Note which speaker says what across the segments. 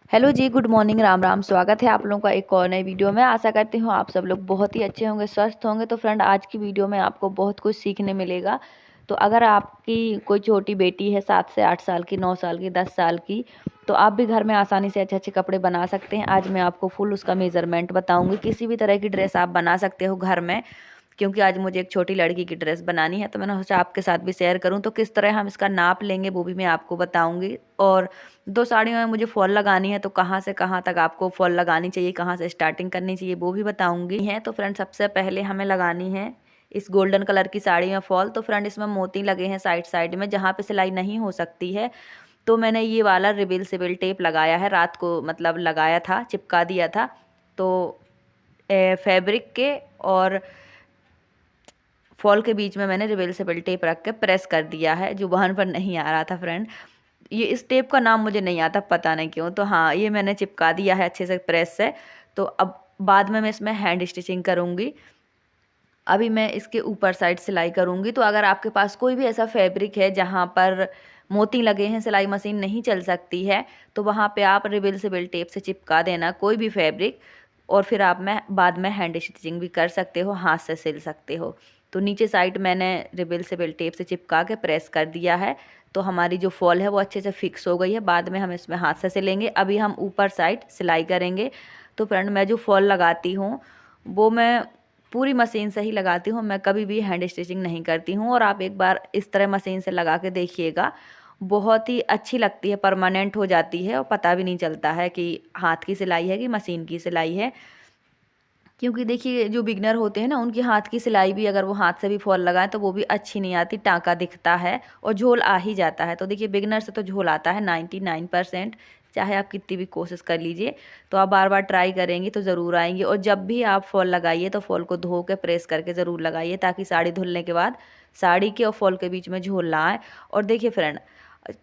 Speaker 1: Hello जी, good morning, Ram Ram. स्वागत है आप लोगों का एक और नई वीडियो में। आशा करती हूँ आप सब लोग बहुत ही अच्छे होंगे, स्वस्थ होंगे। तो फ्रेंड, आज की वीडियो में आपको बहुत कुछ सीखने मिलेगा। तो अगर आपकी कोई छोटी बेटी है 7 से 8 साल की, 9 साल की, 10 साल की, तो आप भी घर में आसानी से अच्छे अच्छे कपड़े बना सकते हैं। आज मैं आपको फुल उसका मेजरमेंट बताऊंगी। किसी भी तरह की ड्रेस आप बना सकते हो घर में, क्योंकि आज मुझे एक छोटी लड़की की ड्रेस बनानी है, तो मैंने सोचा आपके साथ भी शेयर करूं। तो किस तरह हम इसका नाप लेंगे वो भी मैं आपको बताऊंगी। और 2 साड़ियों में मुझे फॉल लगानी है, तो कहाँ से कहाँ तक आपको फॉल लगानी चाहिए, कहाँ से स्टार्टिंग करनी चाहिए, वो भी बताऊंगी है। तो फ्रेंड, सबसे पहले हमें लगानी है इस गोल्डन कलर की साड़ी में फॉल। तो फ्रेंड, इसमें मोती लगे हैं साइड साइड में, जहाँ पे सिलाई नहीं हो सकती है। तो मैंने ये वाला रिबिल सिबिल टेप लगाया है, रात को मतलब लगाया था, चिपका दिया था। तो फैब्रिक के और फॉल के बीच में मैंने रिवर्सिबल टेप रख के प्रेस कर दिया है, जो वहां पर नहीं आ रहा था फ्रेंड। ये इस टेप का नाम मुझे नहीं आता, पता नहीं क्यों। तो हाँ, ये मैंने चिपका दिया है अच्छे से प्रेस से। तो अब बाद में मैं इसमें हैंड स्टिचिंग करूँगी। अभी मैं इसके ऊपर साइड सिलाई करूँगी। तो अगर आपके पास कोई भी ऐसा फैब्रिक है जहाँ पर मोती लगे हैं, सिलाई मशीन नहीं चल सकती है, तो वहाँ पे आप रिवर्सिबल टेप से चिपका देना कोई भी फैब्रिक। और फिर आप में बाद में हैंड स्टिचिंग भी कर सकते हो, हाथ से सिल सकते हो। तो नीचे साइड मैंने रिवर्सिबल टेप से चिपका के प्रेस कर दिया है। तो हमारी जो फॉल है वो अच्छे से फिक्स हो गई है। बाद में हम इसमें हाथ से सिलेंगे। अभी हम ऊपर साइड सिलाई करेंगे। तो फ्रेंड, मैं जो फॉल लगाती हूँ वो मैं पूरी मशीन से ही लगाती हूँ, मैं कभी भी हैंड स्टिचिंग नहीं करती हूँ। और आप एक बार इस तरह मशीन से लगा के देखिएगा, बहुत ही अच्छी लगती है, परमानेंट हो जाती है और पता भी नहीं चलता है कि हाथ की सिलाई है कि मशीन की सिलाई है। क्योंकि देखिए, जो बिगनर होते हैं ना, उनकी हाथ की सिलाई भी अगर वो हाथ से भी फॉल लगाएं तो वो भी अच्छी नहीं आती, टाँका दिखता है और झोल आ ही जाता है। तो देखिए, बिगनर से तो झोल आता है 99%, चाहे आप कितनी भी कोशिश कर लीजिए। तो आप बार बार ट्राई करेंगी तो ज़रूर आएंगी। और जब भी आप फॉल लगाइए तो फॉल को धो के प्रेस करके ज़रूर लगाइए, ताकि साड़ी धुलने के बाद साड़ी के और फॉल के बीच में झोल ना आए। और देखिए फ्रेंड,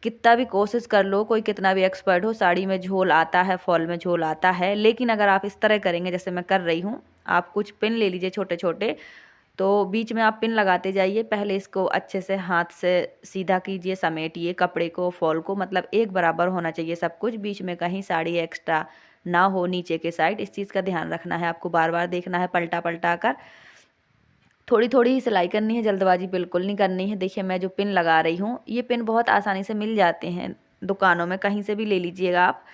Speaker 1: कितना भी कोशिश कर लो, कोई कितना भी एक्सपर्ट हो, साड़ी में झोल आता है, फॉल में झोल आता है। लेकिन अगर आप इस तरह करेंगे जैसे मैं कर रही हूँ, आप कुछ पिन ले लीजिए छोटे छोटे, तो बीच में आप पिन लगाते जाइए। पहले इसको अच्छे से हाथ से सीधा कीजिए, समेटिए कपड़े को, फॉल को, मतलब एक बराबर होना चाहिए सब कुछ। बीच में कहीं साड़ी एक्स्ट्रा ना हो नीचे के साइड, इस चीज़ का ध्यान रखना है आपको। बार बार देखना है पलटा पलटा कर। थोड़ी थोड़ी ही सिलाई करनी है, जल्दबाजी बिल्कुल नहीं करनी है। देखिए, मैं जो पिन लगा रही हूँ, ये पिन बहुत आसानी से मिल जाते हैं दुकानों में, कहीं से भी ले लीजिएगा आप।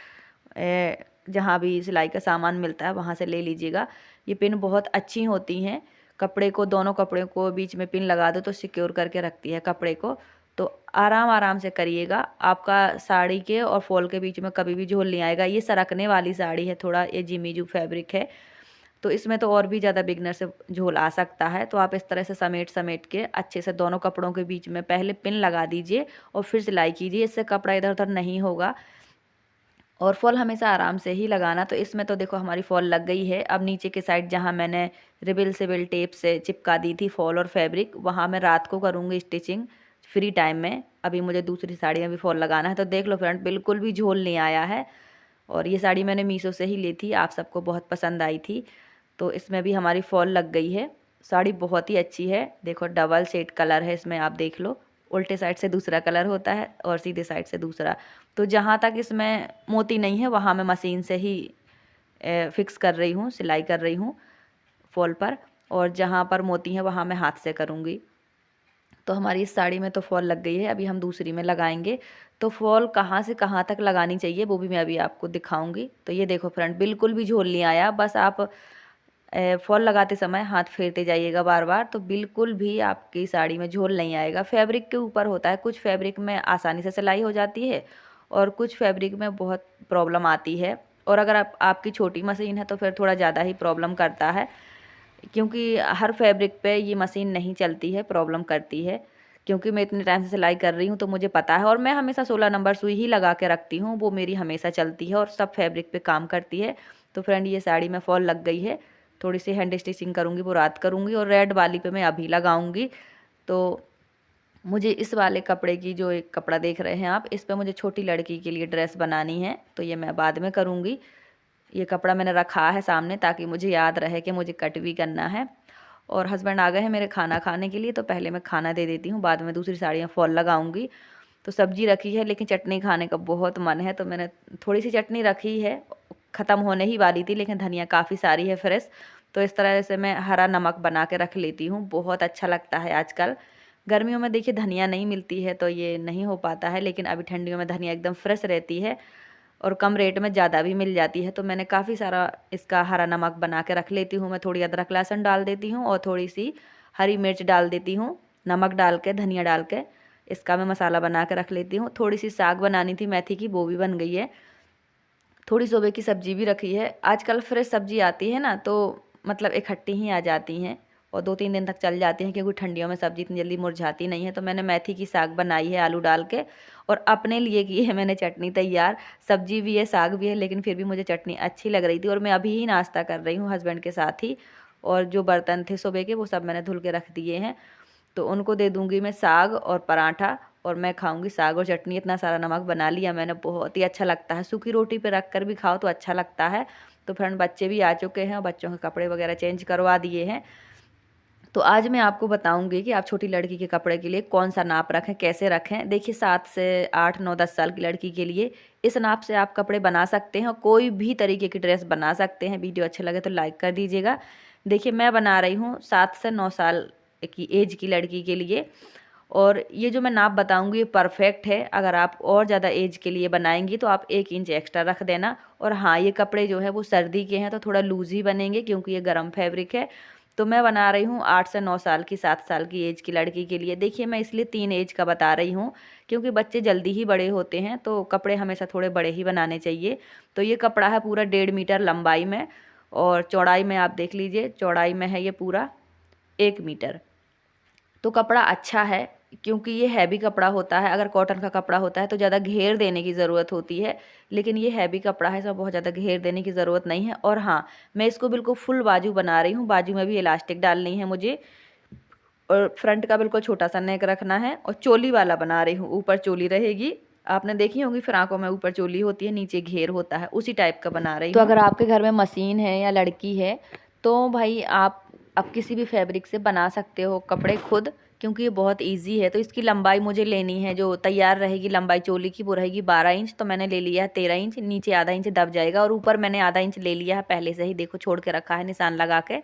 Speaker 1: जहाँ भी सिलाई का सामान मिलता है वहाँ से ले लीजिएगा। ये पिन बहुत अच्छी होती हैं। कपड़े को, दोनों कपड़े को बीच में पिन लगा दो तो सिक्योर करके रखती है कपड़े को। तो आराम आराम से करिएगा, आपका साड़ी के और फॉल के बीच में कभी भी झोल नहीं आएगा। ये सरकने वाली साड़ी है थोड़ा, ये जिमीजू फैब्रिक है, तो इसमें तो और भी ज़्यादा बिगनर से झोल आ सकता है। तो आप इस तरह से समेट समेट के अच्छे से दोनों कपड़ों के बीच में पहले पिन लगा दीजिए और फिर सिलाई कीजिए, इससे कपड़ा इधर उधर नहीं होगा। और फॉल हमेशा आराम से ही लगाना। तो इसमें तो देखो हमारी फॉल लग गई है। अब नीचे के साइड जहाँ मैंने रिबिल सिबिल टेप से चिपका दी थी फॉल और फैब्रिक, वहाँ मैं रात को करूँगी स्टिचिंग फ्री टाइम में। अभी मुझे दूसरी साड़ी में भी फॉल लगाना है। तो देख लो फ्रेंड, बिल्कुल भी झोल नहीं आया है। और ये साड़ी मैंने मीशो से ही ली थी, आप सबको बहुत पसंद आई थी। तो इसमें भी हमारी फॉल लग गई है। साड़ी बहुत ही अच्छी है। देखो, डबल शेड कलर है इसमें, आप देख लो। उल्टे साइड से दूसरा कलर होता है और सीधे साइड से दूसरा। तो जहाँ तक इसमें मोती नहीं है वहाँ मैं मशीन से ही फिक्स कर रही हूँ, सिलाई कर रही हूँ फॉल पर। और जहाँ पर मोती हैं वहाँ मैं हाथ से करूँगी। तो हमारी इस साड़ी में तो फॉल लग गई है। अभी हम दूसरी में लगाएंगे। तो फॉल कहाँ से कहाँ तक लगानी चाहिए वो भी मैं अभी आपको दिखाऊंगी। तो ये देखो फ्रेंड, बिल्कुल भी झोल नहीं आया। बस आप फॉल लगाते समय हाथ फेरते जाइएगा बार बार, तो बिल्कुल भी आपकी साड़ी में झोल नहीं आएगा। फैब्रिक के ऊपर होता है, कुछ फैब्रिक में आसानी से सिलाई हो जाती है और कुछ फैब्रिक में बहुत प्रॉब्लम आती है। और अगर आपकी छोटी मशीन है तो फिर थोड़ा ज़्यादा ही प्रॉब्लम करता है, क्योंकि हर फैब्रिक पे ये मशीन नहीं चलती है, प्रॉब्लम करती है। क्योंकि मैं इतने टाइम से सिलाई कर रही हूँ तो मुझे पता है। और मैं हमेशा 16 नंबर सुई ही लगा के रखती हूँ, वो मेरी हमेशा चलती है और सब फैब्रिक पे काम करती है। तो फ्रेंड, ये साड़ी में फॉल लग गई है। थोड़ी सी हैंड स्टिचिंग करूँगी, वो रात करूँगी। और रेड वाली पे मैं अभी लगाऊँगी। तो मुझे इस वाले कपड़े की, जो एक कपड़ा देख रहे हैं आप, इस पे मुझे छोटी लड़की के लिए ड्रेस बनानी है, तो ये मैं बाद में करूँगी। ये कपड़ा मैंने रखा है सामने ताकि मुझे याद रहे कि मुझे कट भी करना है। और हस्बैंड आ गए हैं मेरे खाना खाने के लिए, तो पहले मैं खाना दे देती हूँ, बाद में दूसरी साड़ी में फॉल लगाऊंगी। तो सब्जी रखी है, लेकिन चटनी खाने का बहुत मन है तो मैंने थोड़ी सी चटनी रखी है, ख़त्म होने ही वाली थी, लेकिन धनिया काफ़ी सारी है फ्रेश। तो इस तरह से मैं हरा नमक बना के रख लेती हूँ, बहुत अच्छा लगता है। आजकल गर्मियों में देखिए धनिया नहीं मिलती है तो ये नहीं हो पाता है, लेकिन अभी ठंडियों में धनिया एकदम फ्रेश रहती है और कम रेट में ज़्यादा भी मिल जाती है। तो मैंने काफ़ी सारा इसका हरा नमक बना के रख लेती हूँ। मैं थोड़ी अदरक लहसुन डाल देती हूँ और थोड़ी सी हरी मिर्च डाल देती हूँ, नमक डाल के, धनिया डाल के इसका मैं मसाला बना के रख लेती हूँ। थोड़ी सी साग बनानी थी मेथी की, वो भी बन गई है। थोड़ी सुबह की सब्जी भी रखी है। आजकल फ्रेश सब्जी आती है ना, तो मतलब इकट्ठी ही आ जाती हैं और 2-3 दिन तक चल जाती हैं, क्योंकि ठंडियों में सब्जी इतनी जल्दी मुरझाती नहीं है। तो मैंने मेथी की साग बनाई है आलू डाल के, और अपने लिए की है मैंने चटनी तैयार। सब्जी भी है, साग भी है, लेकिन फिर भी मुझे चटनी अच्छी लग रही थी। और मैं अभी ही नाश्ता कर रही हूँ हस्बैंड के साथ ही, और जो बर्तन थे सुबह के वो सब मैंने धुल के रख दिए हैं। तो उनको दे दूँगी मैं साग और पराठा, और मैं खाऊंगी साग और चटनी। इतना सारा नमक बना लिया मैंने, बहुत ही अच्छा लगता है। सूखी रोटी पे रख कर भी खाओ तो अच्छा लगता है। तो फ्रेंड बच्चे भी आ चुके हैं और बच्चों के कपड़े वगैरह चेंज करवा दिए हैं। तो आज मैं आपको बताऊंगी कि आप छोटी लड़की के कपड़े के लिए कौन सा नाप रखें, कैसे रखें। देखिए 7 से 8, 9, 10 साल की लड़की के लिए इस नाप से आप कपड़े बना सकते हैं और कोई भी तरीके की ड्रेस बना सकते हैं। वीडियो अच्छा लगे तो लाइक कर दीजिएगा। देखिए मैं बना रही हूँ 7 से 9 साल की एज की लड़की के लिए, और ये जो मैं नाप बताऊंगी ये परफेक्ट है। अगर आप और ज़्यादा एज के लिए बनाएंगी तो आप 1 इंच एक्स्ट्रा रख देना। और हाँ, ये कपड़े जो है वो सर्दी के हैं तो थोड़ा लूज ही बनेंगे, क्योंकि ये गर्म फैब्रिक है। तो मैं बना रही हूँ 8 से 9 साल की, 7 साल की एज की लड़की के लिए। देखिए मैं इसलिए 3 एज का बता रही हूँ, क्योंकि बच्चे जल्दी ही बड़े होते हैं तो कपड़े हमेशा थोड़े बड़े ही बनाने चाहिए। तो ये कपड़ा है पूरा 1.5 मीटर लंबाई में, और चौड़ाई में आप देख लीजिए, चौड़ाई में है ये पूरा 1 मीटर। तो कपड़ा अच्छा है, क्योंकि ये हैवी कपड़ा होता है। अगर कॉटन का कपड़ा होता है तो ज़्यादा घेर देने की ज़रूरत होती है, लेकिन ये हैवी कपड़ा है, इसमें बहुत ज़्यादा घेर देने की ज़रूरत नहीं है। और हाँ, मैं इसको बिल्कुल फुल बाजू बना रही हूँ, बाजू में भी इलास्टिक डालनी है मुझे, और फ्रंट का बिल्कुल छोटा सा नेक रखना है, और चोली वाला बना रही हूँ। ऊपर चोली रहेगी, आपने देखी होगी फ्राकों में ऊपर चोली होती है, नीचे घेर होता है, उसी टाइप का बना रही हूँ। तो अगर आपके घर में मशीन है या लड़की है तो भाई आप किसी भी फैब्रिक से बना सकते हो कपड़े खुद, क्योंकि ये बहुत इजी है। तो इसकी लंबाई मुझे लेनी है, जो तैयार रहेगी लंबाई चोली की वो रहेगी 12 इंच, तो मैंने ले लिया है 13 इंच। नीचे आधा इंच दब जाएगा, और ऊपर मैंने आधा इंच ले लिया है पहले से ही, देखो छोड़ के रखा है निशान लगा के।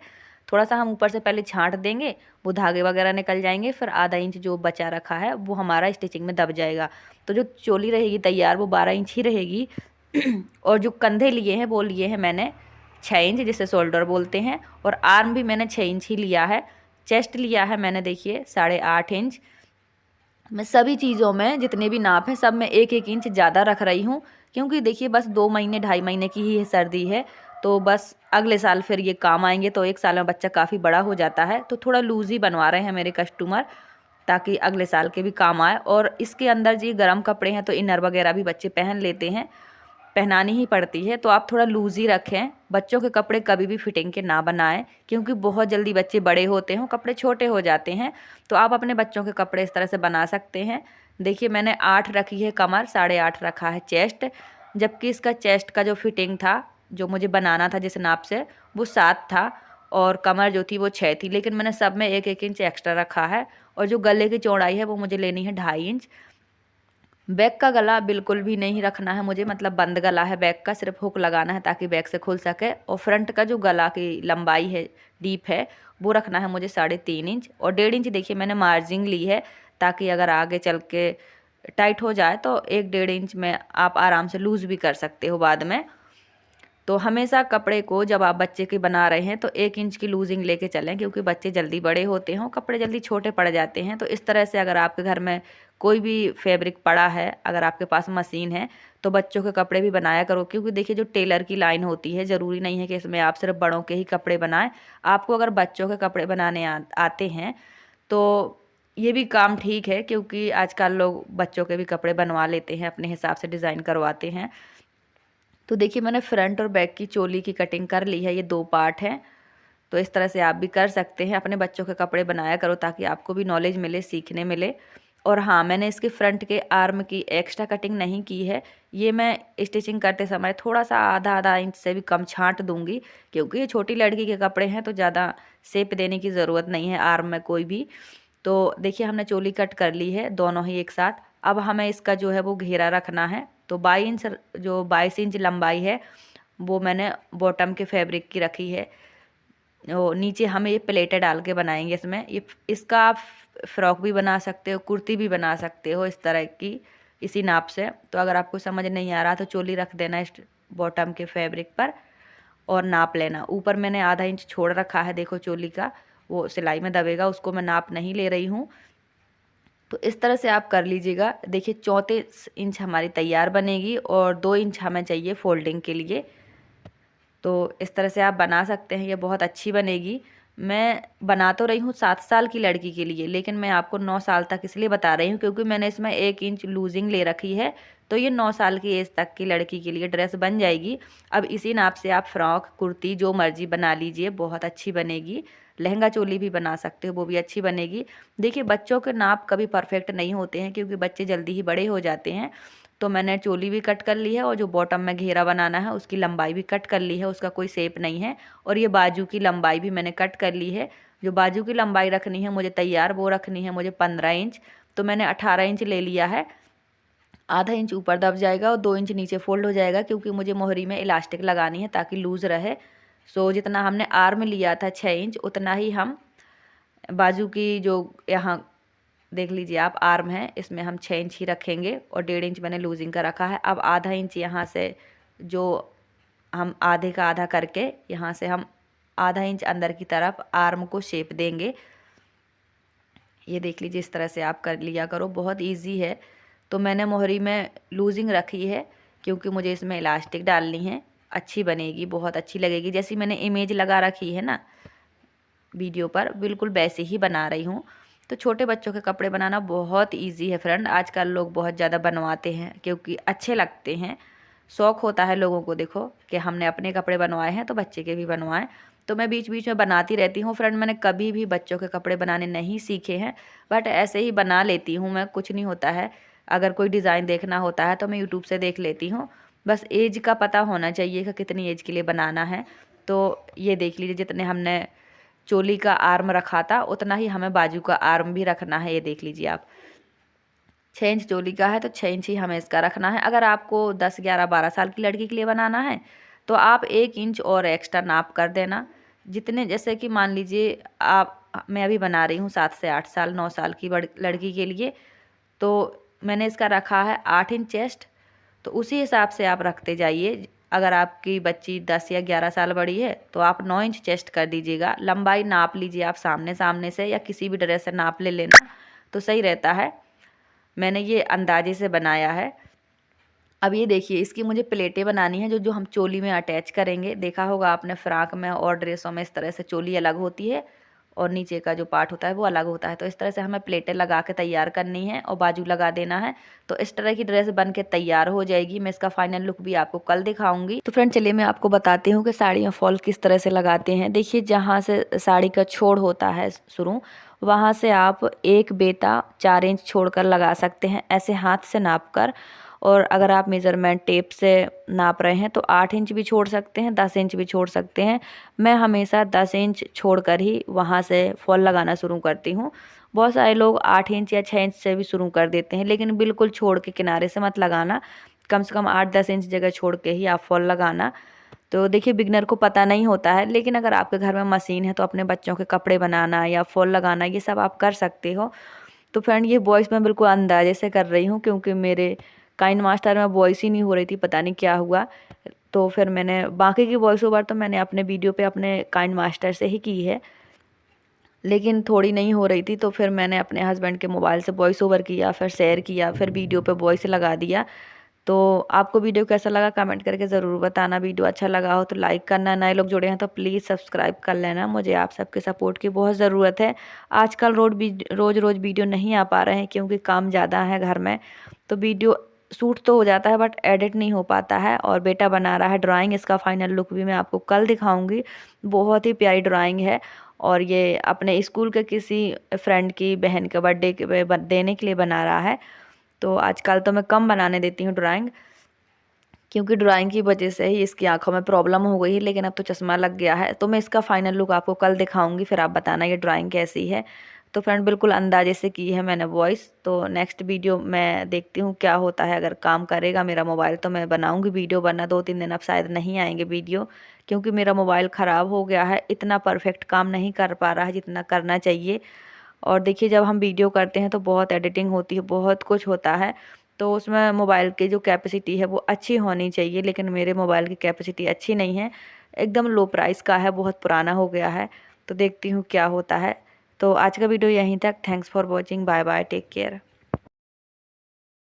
Speaker 1: थोड़ा सा हम ऊपर से पहले छांट देंगे, वो धागे वगैरह निकल जाएंगे, फिर आधा इंच जो बचा रखा है वो हमारा स्टिचिंग में दब जाएगा। तो जो चोली रहेगी तैयार वो 12 इंच ही रहेगी। और जो कंधे लिए हैं वो लिए हैं मैंने 6 इंच, जिसे शोल्डर बोलते हैं, और आर्म भी मैंने 6 इंच ही लिया है। चेस्ट लिया है मैंने देखिए 8.5 इंच। मैं सभी चीज़ों में जितने भी नाप हैं सब में 1-1 इंच ज़्यादा रख रही हूँ, क्योंकि देखिए बस 2 महीने 2.5 महीने की ही सर्दी है, तो बस अगले साल फिर ये काम आएंगे। तो 1 साल में बच्चा काफ़ी बड़ा हो जाता है, तो थोड़ा लूज ही बनवा रहे हैं मेरे कस्टमर, ताकि अगले साल के भी काम आए। और इसके अंदर जी गर्म कपड़े हैं तो इनर वगैरह भी बच्चे पहन लेते हैं, पहनानी ही पड़ती है। तो आप थोड़ा लूज ही रखें। बच्चों के कपड़े कभी भी फिटिंग के ना बनाएं, क्योंकि बहुत जल्दी बच्चे बड़े होते हैं, कपड़े छोटे हो जाते हैं। तो आप अपने बच्चों के कपड़े इस तरह से बना सकते हैं। देखिए मैंने 8 रखी है कमर, 8.5 रखा है चेस्ट, जबकि इसका चेस्ट का जो फिटिंग था, जो मुझे बनाना था जिस नाप से, वो 7 था, और कमर जो थी वो 6 थी, लेकिन मैंने सब में 1-1 इंच एक्स्ट्रा रखा है। और जो गले की चौड़ाई है वो मुझे लेनी है 2.5 इंच। बैक का गला बिल्कुल भी नहीं रखना है मुझे, मतलब बंद गला है बैक का, सिर्फ हुक लगाना है ताकि बैक से खुल सके। और फ्रंट का जो गला की लंबाई है, डीप है, वो रखना है मुझे 3.5 इंच। और 1.5 इंच देखिए मैंने मार्जिंग ली है, ताकि अगर आगे चल के टाइट हो जाए तो 1-1.5 इंच में आप आराम से लूज़ भी कर सकते हो बाद में। तो हमेशा कपड़े को जब आप बच्चे के बना रहे हैं तो 1 इंच की लूजिंग लेके चलें, क्योंकि बच्चे जल्दी बड़े होते हैं, कपड़े जल्दी छोटे पड़ जाते हैं। तो इस तरह से अगर आपके घर में कोई भी फैब्रिक पड़ा है, अगर आपके पास मशीन है, तो बच्चों के कपड़े भी बनाया करो। क्योंकि देखिए जो टेलर की लाइन होती है, ज़रूरी नहीं है कि इसमें आप सिर्फ बड़ों के ही कपड़े बनाएं। आपको अगर बच्चों के कपड़े बनाने आते हैं तो ये भी काम ठीक है, क्योंकि आजकल लोग बच्चों के भी कपड़े बनवा लेते हैं, अपने हिसाब से डिज़ाइन करवाते हैं। तो देखिए मैंने फ्रंट और बैक की चोली की कटिंग कर ली है, ये 2 पार्ट हैं। तो इस तरह से आप भी कर सकते हैं, अपने बच्चों के कपड़े बनाया करो ताकि आपको भी नॉलेज मिले, सीखने मिले। और हाँ, मैंने इसके फ्रंट के आर्म की एक्स्ट्रा कटिंग नहीं की है, ये मैं स्टिचिंग करते समय थोड़ा सा आधा इंच से भी कम छांट दूंगी, क्योंकि ये छोटी लड़की के कपड़े हैं तो ज़्यादा शेप देने की ज़रूरत नहीं है आर्म में कोई भी। तो देखिए हमने चोली कट कर ली है दोनों ही एक साथ। अब हमें इसका जो है वो घेरा रखना है। तो 22 इंच लंबाई है वो मैंने बॉटम के फैब्रिक की रखी है। नीचे हम ये प्लेटें डाल के बनाएंगे इसमें। इसका आप फ्रॉक भी बना सकते हो, कुर्ती भी बना सकते हो इस तरह की, इसी नाप से। तो अगर आपको समझ नहीं आ रहा तो चोली रख देना इस बॉटम के फैब्रिक पर और नाप लेना। ऊपर मैंने आधा इंच छोड़ रखा है, देखो चोली का वो सिलाई में दबेगा, उसको मैं नाप नहीं ले रही हूँ। तो इस तरह से आप कर लीजिएगा। देखिए 34 इंच हमारी तैयार बनेगी और 2 इंच हमें चाहिए फोल्डिंग के लिए। तो इस तरह से आप बना सकते हैं, ये बहुत अच्छी बनेगी। मैं बना तो रही हूँ 7 साल की लड़की के लिए, लेकिन मैं आपको 9 साल तक इसलिए बता रही हूँ क्योंकि मैंने इसमें 1 इंच लूजिंग ले रखी है। तो ये 9 साल की एज तक की लड़की के लिए ड्रेस बन जाएगी। अब इसी नाप से आप फ्रॉक कुर्ती जो मर्जी बना लीजिए, बहुत अच्छी बनेगी। लहंगा चोली भी बना सकते हो, वो भी अच्छी बनेगी। देखिए बच्चों के नाप कभी परफेक्ट नहीं होते हैं क्योंकि बच्चे जल्दी ही बड़े हो जाते हैं। तो मैंने चोली भी कट कर ली है और जो बॉटम में घेरा बनाना है उसकी लंबाई भी कट कर ली है, उसका कोई शेप नहीं है। और ये बाजू की लंबाई भी मैंने कट कर ली है। जो बाजू की लंबाई रखनी है मुझे तैयार, वो रखनी है मुझे 15 इंच। तो मैंने 18 इंच ले लिया है। आधा इंच ऊपर दब जाएगा और 2 इंच नीचे फोल्ड हो जाएगा क्योंकि मुझे मोहरी में इलास्टिक लगानी है ताकि लूज़ रहे। सो जितना हमने आर्म लिया था 6 इंच, उतना ही हम बाजू की जो यहाँ देख लीजिए आप आर्म है, इसमें हम 6 इंच ही रखेंगे और 1.5 इंच मैंने लूजिंग का रखा है। अब आधा इंच यहाँ से जो हम आधे का आधा करके यहाँ से हम आधा इंच अंदर की तरफ आर्म को शेप देंगे। ये देख लीजिए इस तरह से आप कर लिया करो, बहुत इजी है। तो मैंने मोहरी में लूजिंग रखी है क्योंकि मुझे इसमें इलास्टिक डालनी है, अच्छी बनेगी, बहुत अच्छी लगेगी। जैसी मैंने इमेज लगा रखी है ना वीडियो पर, बिल्कुल वैसे ही बना रही हूँ। तो छोटे बच्चों के कपड़े बनाना बहुत इजी है फ्रेंड। आजकल लोग बहुत ज़्यादा बनवाते हैं क्योंकि अच्छे लगते हैं, शौक़ होता है लोगों को, देखो कि हमने अपने कपड़े बनवाए हैं तो बच्चे के भी बनवाएं। तो मैं बीच बीच में बनाती रहती हूँ फ्रेंड। मैंने कभी भी बच्चों के कपड़े बनाने नहीं सीखे हैं, बट ऐसे ही बना लेती हूँ मैं, कुछ नहीं होता है। अगर कोई डिज़ाइन देखना होता है तो मैं यूट्यूब से देख लेती हूँ। बस एज का पता होना चाहिए कि कितनी एज के लिए बनाना है। तो ये देख लीजिए जितने हमने चोली का आर्म रखा था उतना ही हमें बाजू का आर्म भी रखना है। ये देख लीजिए आप 6 इंच चोली का है तो 6 इंच ही हमें इसका रखना है। अगर आपको 10, 11, 12 साल की लड़की के लिए बनाना है तो आप 1 इंच और एक्स्ट्रा नाप कर देना। जितने, जैसे कि मान लीजिए मैं अभी बना रही हूँ 7 से 8 साल 9 साल की लड़की के लिए, तो मैंने इसका रखा है 8 इंच चेस्ट। तो उसी हिसाब से आप रखते जाइए। अगर आपकी बच्ची 10 या 11 साल बड़ी है तो आप 9 इंच चेस्ट कर दीजिएगा। लंबाई नाप लीजिए आप सामने से या किसी भी ड्रेस से नाप ले लेना तो सही रहता है। मैंने ये अंदाजे से बनाया है। अब ये देखिए इसकी मुझे प्लेटें बनानी है जो हम चोली में अटैच करेंगे। देखा होगा आपने फ्रॉक में और ड्रेसों में इस तरह से चोली अलग होती है और नीचे का जो पार्ट होता है वो अलग होता है। तो इस तरह से हमें प्लेटें लगा के तैयार करनी है और बाजू लगा देना है। तो इस तरह की ड्रेस बन के तैयार हो जाएगी। मैं इसका फाइनल लुक भी आपको कल दिखाऊंगी। तो फ्रेंड चलिए मैं आपको बताती हूँ कि साड़ी में फॉल किस तरह से लगाते हैं। देखिए जहाँ से साड़ी का छोड़ होता है शुरू, वहाँ से आप एक बेता 4 इंच छोड़कर लगा सकते हैं, ऐसे हाथ से नाप कर। और अगर आप मेज़रमेंट टेप से नाप रहे हैं तो 8 इंच भी छोड़ सकते हैं, 10 इंच भी छोड़ सकते हैं। मैं हमेशा 10 इंच छोड़कर ही वहाँ से फॉल लगाना शुरू करती हूँ। बहुत सारे लोग 8 इंच या 6 इंच से भी शुरू कर देते हैं, लेकिन बिल्कुल छोड़ के किनारे से मत लगाना। कम से कम 8-10 इंच जगह छोड़ के ही आप फॉल लगाना। तो देखिए बिगनर को पता नहीं होता है, लेकिन अगर आपके घर में मशीन है तो अपने बच्चों के कपड़े बनाना या फॉल लगाना ये सब आप कर सकते हो। तो फ्रेंड ये वॉइस मैं बिल्कुल अंदाजे से कर रही हूँ क्योंकि मेरे काइन मास्टर में वॉइस ही नहीं हो रही थी, पता नहीं क्या हुआ। तो फिर मैंने बाकी की वॉइस ओवर तो मैंने अपने वीडियो पे अपने काइन मास्टर से ही की है, लेकिन थोड़ी नहीं हो रही थी। तो फिर मैंने अपने हस्बैंड के मोबाइल से वॉइस ओवर किया, फिर शेयर किया, फिर वीडियो पे वॉइस लगा दिया। तो आपको वीडियो कैसा लगा कमेंट करके ज़रूर बताना। वीडियो अच्छा लगा हो तो लाइक करना, नए लोग जुड़े हैं तो प्लीज़ सब्सक्राइब कर लेना। मुझे आप सबके सपोर्ट की बहुत ज़रूरत है। आजकल रोज़ वीडियो नहीं आ पा रहे हैं क्योंकि काम ज़्यादा है घर में। तो वीडियो शूट तो हो जाता है बट एडिट नहीं हो पाता है। और बेटा बना रहा है ड्राइंग, इसका फाइनल लुक भी मैं आपको कल दिखाऊंगी। बहुत ही प्यारी ड्राइंग है और ये अपने स्कूल के किसी फ्रेंड की बहन के बर्थडे के देने के लिए बना रहा है। तो आजकल तो मैं कम बनाने देती हूँ ड्राइंग क्योंकि ड्राइंग की वजह से ही इसकी आंखों में प्रॉब्लम हो गई है, लेकिन अब तो चश्मा लग गया है। तो मैं इसका फाइनल लुक आपको कल दिखाऊंगी, फिर आप बताना ये ड्राइंग कैसी है। तो फ्रेंड बिल्कुल अंदाजे से की है मैंने वॉइस। तो नेक्स्ट वीडियो मैं देखती हूँ क्या होता है, अगर काम करेगा मेरा मोबाइल तो मैं बनाऊँगी वीडियो, वरना 2-3 दिन अब शायद नहीं आएंगे वीडियो, क्योंकि मेरा मोबाइल ख़राब हो गया है, इतना परफेक्ट काम नहीं कर पा रहा है जितना करना चाहिए। और देखिए जब हम वीडियो करते हैं तो बहुत एडिटिंग होती है, बहुत कुछ होता है, तो उसमें मोबाइल की जो कैपेसिटी है वो अच्छी होनी चाहिए, लेकिन मेरे मोबाइल की कैपेसिटी अच्छी नहीं है, एकदम लो प्राइस का है, बहुत पुराना हो गया है। तो देखती हूँ क्या होता है। तो आज का वीडियो यहीं तक। Thanks for watching, bye bye, take care.